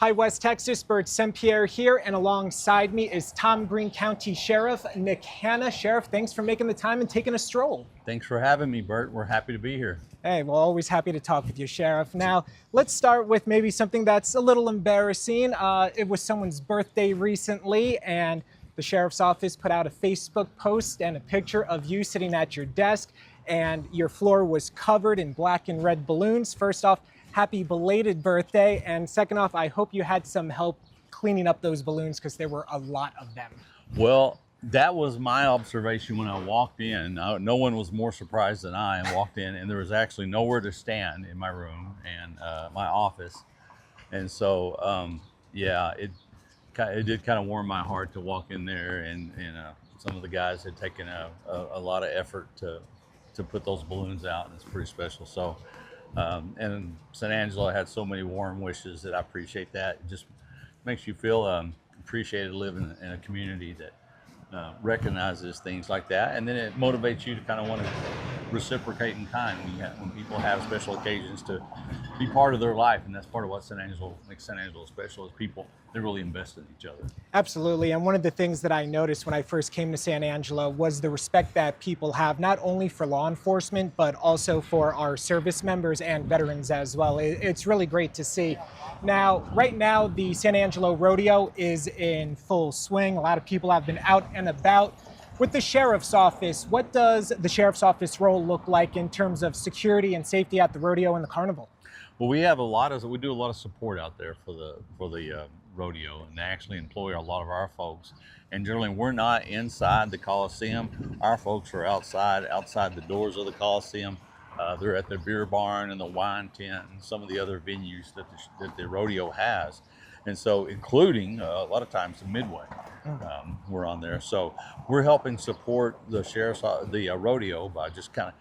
Hi, West Texas. Burt Sempier here, and alongside me is Greene County Sheriff Nick Hanna. Sheriff, thanks for making the time and taking a stroll. Thanks for having me, Burt. We're happy to be here. Hey, well, always happy to talk with you, Sheriff. Now, let's start with maybe something that's a little embarrassing. It was someone's birthday recently, and the Sheriff's Office put out a Facebook post and a picture of you sitting at your desk, and your floor was covered in black and red balloons. First off, happy belated birthday. And second off, I hope you had some help cleaning up those balloons because there were a lot of them. Well, that was my observation when I walked in. No one was more surprised than I walked in, and there was actually nowhere to stand in my room and my office. And so, yeah, it did kind of warm my heart to walk in there, and some of the guys had taken a lot of effort to put those balloons out, and it's pretty special. So. And San Angelo had so many warm wishes that I appreciate that. It just makes you feel appreciated living in a community that recognizes things like that, and then it motivates you to kind of want to reciprocate in kind when people have special occasions to be part of their life. And that's part of what makes San Angelo special, is people, they really invest in each other. Absolutely. And one of the things that I noticed when I first came to San Angelo was the respect that people have, not only for law enforcement, but also for our service members and veterans as well. It's really great to see. Now, right now, the San Angelo Rodeo is in full swing. A lot of people have been out and about. With the Sheriff's Office, what does the Sheriff's Office role look like in terms of security and safety at the rodeo and the carnival? Well, we do a lot of support out there for the rodeo, and they actually employ a lot of our folks. And generally, we're not inside the Coliseum. Our folks are outside the doors of the Coliseum. They're at the beer barn and the wine tent and some of the other venues that the rodeo has. And so, including a lot of times the Midway, we're on there. So we're helping support the rodeo by just kind of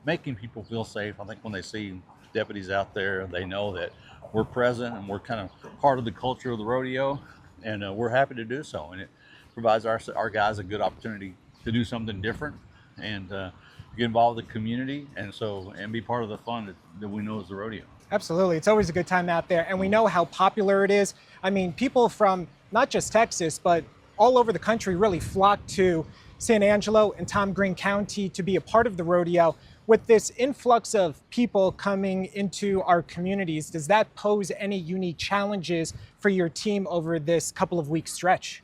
making people feel safe. I think when they see deputies out there, they know that we're present and we're kind of part of the culture of the rodeo, and we're happy to do so. And it provides our guys a good opportunity to do something different and get involved with the community, and be part of the fun that we know is the rodeo. Absolutely. It's always a good time out there, and we know how popular it is. I mean, people from not just Texas, but all over the country really flock to San Angelo and Greene County to be a part of the rodeo. With this influx of people coming into our communities, does that pose any unique challenges for your team over this couple of week stretch?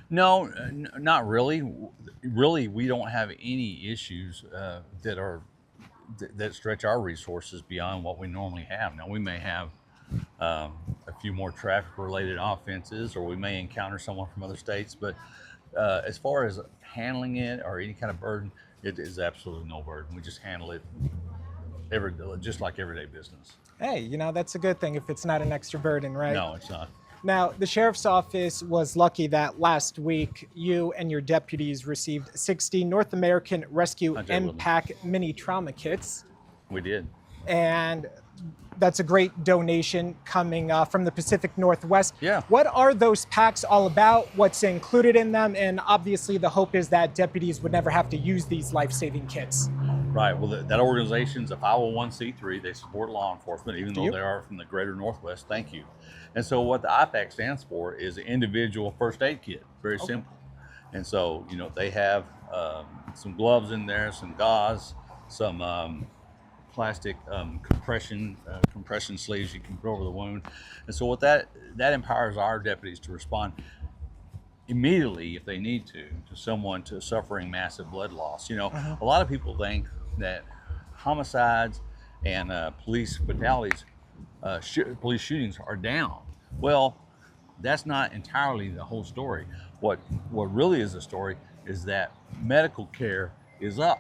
No, not really. Really, we don't have any issues that stretch our resources beyond what we normally have. Now, we may have a few more traffic-related offenses, or we may encounter someone from other states, but as far as handling it or any kind of burden, it is absolutely no burden. We just handle it just like everyday business. Hey, that's a good thing if it's not an extra burden, right? No, it's not. Now, the Sheriff's Office was lucky that last week you and your deputies received 60 North American Rescue M-Pack mini trauma kits. We did. And that's a great donation coming from the Pacific Northwest. Yeah. What are those packs all about? What's included in them? And obviously the hope is that deputies would never have to use these life-saving kits. Right. Well, that organization's a 501c3. They support law enforcement, even though they are from the greater Northwest. Thank you. And so what the IPAC stands for is an individual first aid kit. Very simple. And so, they have some gloves in there, some gauze, some plastic compression sleeves you can put over the wound. And so what that empowers our deputies to respond immediately, if they need to someone suffering massive blood loss. A lot of people think that homicides and police fatalities, police shootings are down. Well, that's not entirely the whole story. What really is the story is that medical care is up.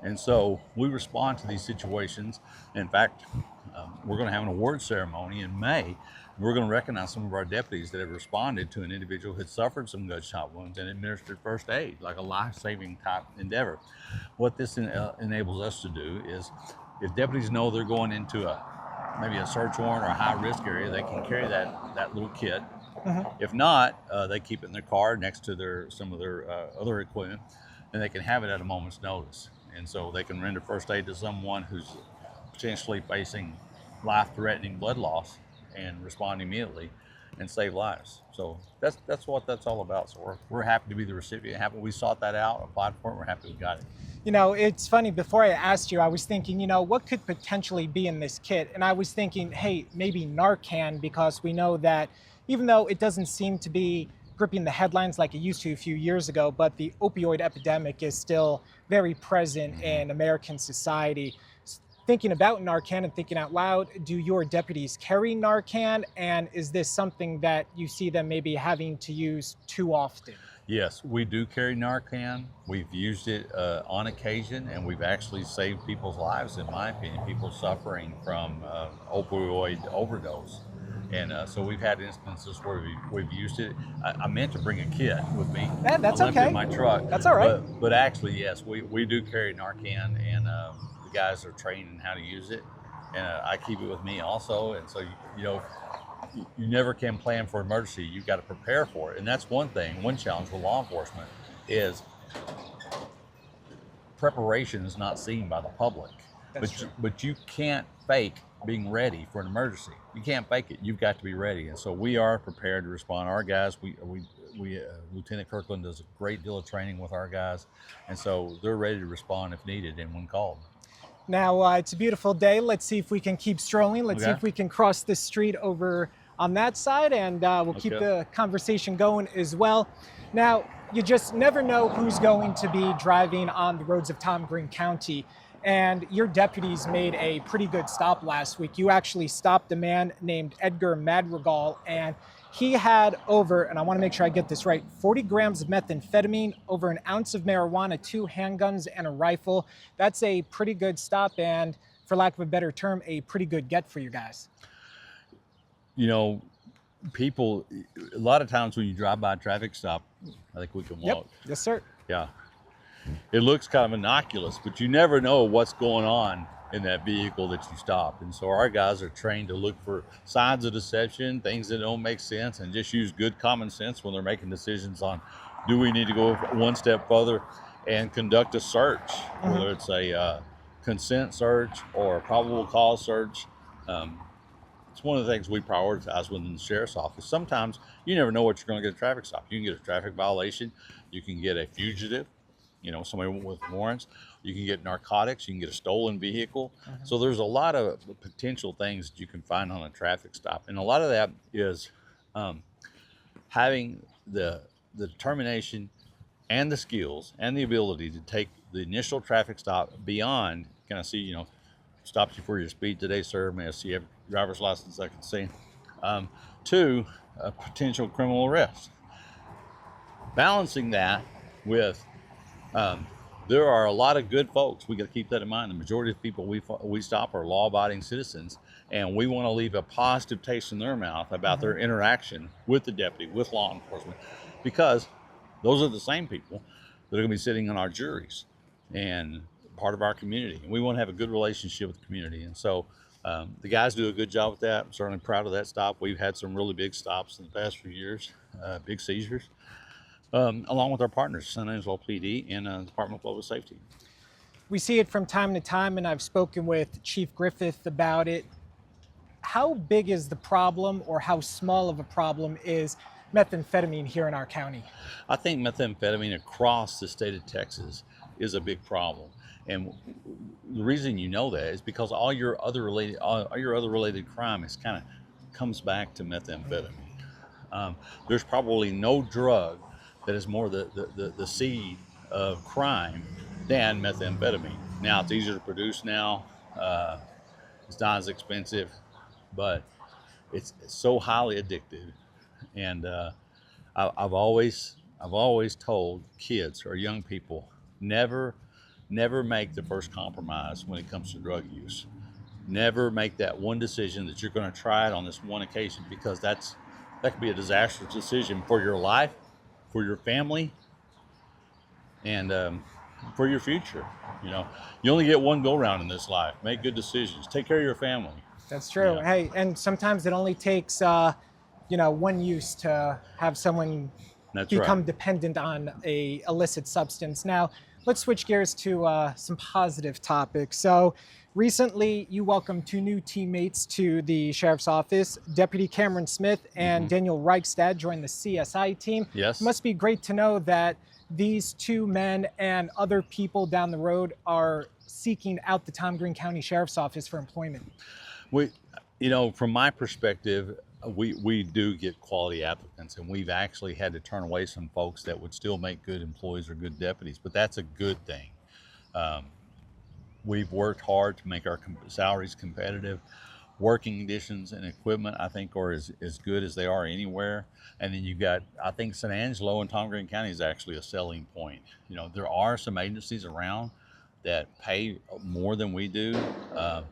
And so we respond to these situations. In fact, we're going to have an award ceremony in May. We're going to recognize some of our deputies that have responded to an individual who had suffered some gunshot wounds and administered first aid, like a life-saving type endeavor. What this enables us to do is, if deputies know they're going into maybe a search warrant or a high-risk area, they can carry that little kit. If not, they keep it in their car next to some of their other equipment, and they can have it at a moment's notice. And so they can render first aid to someone who's potentially facing life-threatening blood loss and respond immediately and save lives. So that's what that's all about. So we're happy to be the recipient. Happy we sought that out, applied for it. We're happy we got it. You know, it's funny, before I asked you, I was thinking, you know, what could potentially be in this kit? And I was thinking, hey, maybe Narcan, because we know that even though it doesn't seem to be gripping the headlines like it used to a few years ago, but the opioid epidemic is still very present in American society. Thinking about Narcan and thinking out loud, do your deputies carry Narcan? And is this something that you see them maybe having to use too often? Yes, we do carry Narcan. We've used it on occasion, and we've actually saved people's lives, in my opinion, people suffering from opioid overdose. And so we've had instances where we've used it. I meant to bring a kit with me. Yeah, that's I left it okay. in my truck. That's all right. But actually, yes, we do carry Narcan, and the guys are trained in how to use it. And I keep it with me also. And so, you know, you never can plan for emergency. You've got to prepare for it. And that's one thing, one challenge with law enforcement is preparation is not seen by the public. But you can't fake being ready for an emergency. You can't fake it. You've got to be ready. And so we are prepared to respond. Our guys, Lieutenant Kirkland does a great deal of training with our guys. And so they're ready to respond if needed and when called. Now, it's a beautiful day. Let's see if we can keep strolling. Let's see if we can cross the street over on that side, and we'll keep the conversation going as well. Now, you just never know who's going to be driving on the roads of Tom Green County. And your deputies made a pretty good stop last week. You actually stopped a man named Edgar Madrigal, and he had over, and I want to make sure I get this right, 40 grams of methamphetamine, over an ounce of marijuana, 2 handguns, and a rifle. That's a pretty good stop, and for lack of a better term, a pretty good get for you guys. You know, people, a lot of times when you drive by a traffic stop, I think we can walk. Yep. Yes, sir. Yeah. It looks kind of innocuous, but you never know what's going on in that vehicle that you stop. And so our guys are trained to look for signs of deception, things that don't make sense, and just use good common sense when they're making decisions on, do we need to go one step further and conduct a search, whether it's a consent search or a probable cause search. It's one of the things we prioritize within the sheriff's office. Sometimes you never know what you're going to get at a traffic stop. You can get a traffic violation, you can get a fugitive, you know, somebody with warrants, you can get narcotics, you can get a stolen vehicle. So there's a lot of potential things that you can find on a traffic stop. And a lot of that is having the determination and the skills and the ability to take the initial traffic stop beyond, can I see, you know, stopped you for your speed today, sir, may I see your driver's license I can see, to a potential criminal arrest. Balancing that with, there are a lot of good folks. We got to keep that in mind. The majority of people we stop are law-abiding citizens, and we want to leave a positive taste in their mouth about their interaction with the deputy, with law enforcement, because those are the same people that are going to be sitting on our juries and part of our community. And we want to have a good relationship with the community. And so the guys do a good job with that. I'm certainly proud of that stop. We've had some really big stops in the past few years, big seizures. Along with our partners, San Angelo PD and the Department of Public Safety. We see it from time to time, and I've spoken with Chief Griffith about it. How big is the problem, or how small of a problem is methamphetamine here in our county? I think methamphetamine across the state of Texas is a big problem. And the reason you know that is because all your other related crime is kind of comes back to methamphetamine. There's probably no drug that is more the seed of crime than methamphetamine. Now, it's easier to produce now. It's not as expensive, but it's so highly addictive. And I've always told kids or young people, never make the first compromise when it comes to drug use. Never make that one decision that you're going to try it on this one occasion, because that could be a disastrous decision for your life, for your family, and for your future. You know, you only get one go round in this life. Make good decisions. Take care of your family. That's true. Yeah. Hey, and sometimes it only takes, one use to have someone become dependent on a illicit substance. Now, let's switch gears to some positive topics. So, recently you welcomed two new teammates to the sheriff's office. Deputy Cameron Smith and Daniel Reichstad joined the CSI team. It Yes. must be great to know that these two men and other people down the road are seeking out the Tom Green County Sheriff's Office for employment. We, from my perspective, we do get quality applicants, and we've actually had to turn away some folks that would still make good employees or good deputies, but that's a good thing. We've worked hard to make our salaries competitive. Working conditions and equipment, I think, are as good as they are anywhere. And then you've got, I think San Angelo and Tom Green County is actually a selling point. There are some agencies around that pay more than we do,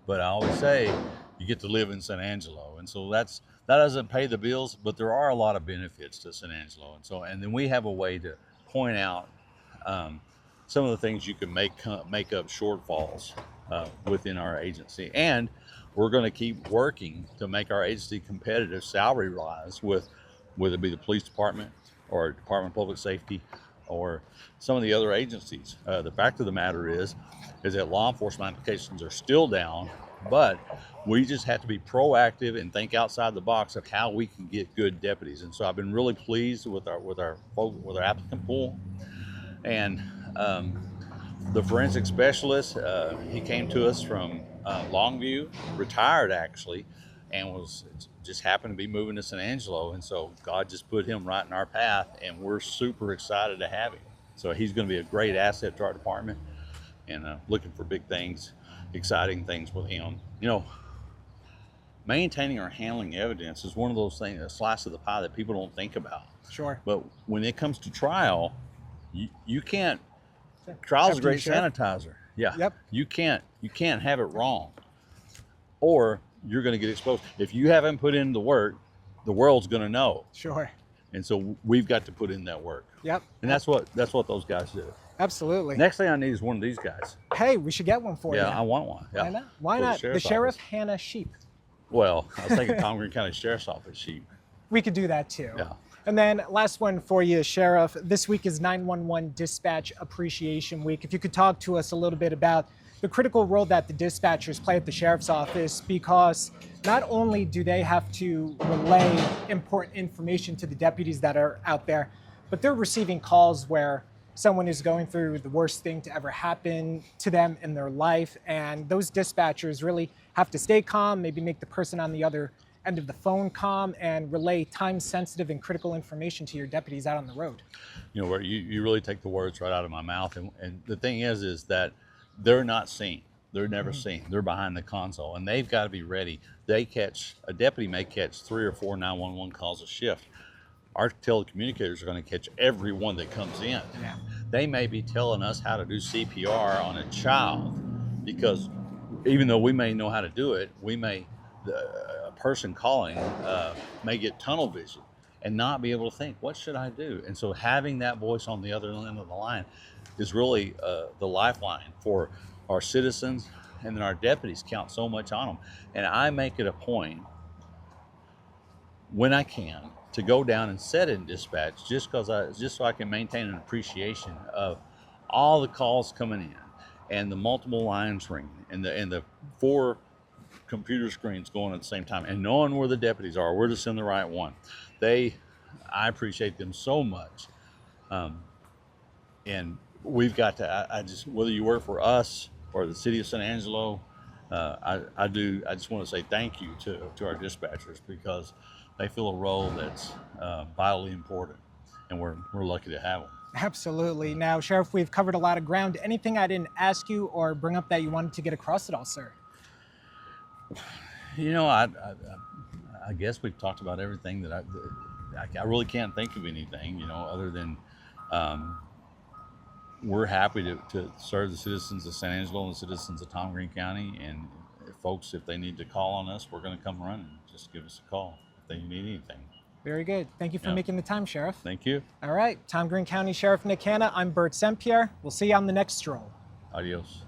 but I always say you get to live in San Angelo, and so that doesn't pay the bills, but there are a lot of benefits to San Angelo, and then we have a way to point out some of the things you can make up shortfalls within our agency, and we're going to keep working to make our agency competitive salary-wise with whether it be the police department or Department of Public Safety or some of the other agencies. The fact of the matter is that law enforcement applications are still down, but we just have to be proactive and think outside the box of how we can get good deputies. And so I've been really pleased with our applicant pool. And the forensic specialist, he came to us from Longview, retired actually, and just happened to be moving to San Angelo, and so God just put him right in our path, and we're super excited to have him. So he's going to be a great asset to our department, and looking for big things, exciting things with him. Maintaining or handling evidence is one of those things, a slice of the pie that people don't think about. Sure. But when it comes to trial, you can't. Trial's a great sanitizer. Yeah. Yep. You can't have it wrong, or you're going to get exposed. If you haven't put in the work, the world's going to know. Sure. And so we've got to put in that work. Yep. And that's what those guys do. Absolutely. Next thing I need is one of these guys. Hey, we should get one for you. Yeah, I want one. Yeah. Why not? Why not? The sheriff, Hanna sheep. Well, I was thinking Tom Green County Sheriff's Office sheep. We could do that too. Yeah. And then last one for you, Sheriff. This week is 911 Dispatch Appreciation Week. If you could talk to us a little bit about the critical role that the dispatchers play at the Sheriff's Office, because not only do they have to relay important information to the deputies that are out there, but they're receiving calls where someone is going through the worst thing to ever happen to them in their life. And those dispatchers really have to stay calm, maybe make the person on the other end of the phone calm, and relay time-sensitive and critical information to your deputies out on the road. Where you really take the words right out of my mouth. And the thing is that they're not seen. They're never seen. They're behind the console, and they've got to be ready. A deputy may catch 3 or 4 911 calls a shift. Our telecommunicators are going to catch every one that comes in. Yeah. They may be telling us how to do CPR on a child, because even though we may know how to do it, a person calling may get tunnel vision and not be able to think, what should I do? And so having that voice on the other end of the line is really the lifeline for our citizens, and then our deputies count so much on them. And I make it a point when I can to go down and sit in dispatch just so I can maintain an appreciation of all the calls coming in and the multiple lines ringing and the 4 computer screens going at the same time, and knowing where the deputies are. We're just in the right one. I appreciate them so much. And we've got to, whether you work for us or the city of San Angelo, I just want to say thank you to our dispatchers, because they fill a role that's vitally important, and we're lucky to have them. Absolutely. Now, Sheriff, we've covered a lot of ground. Anything I didn't ask you or bring up that you wanted to get across at all, sir? I guess we've talked about everything that I really can't think of anything, other than we're happy to serve the citizens of San Angelo and the citizens of Tom Green County. And folks, if they need to call on us, we're going to come running. Just give us a call if they need anything. Very good. Thank you for making the time, Sheriff. Thank you. All right. Tom Green County Sheriff Nick Hanna, I'm Burt Sempier. We'll see you on the next stroll. Adios.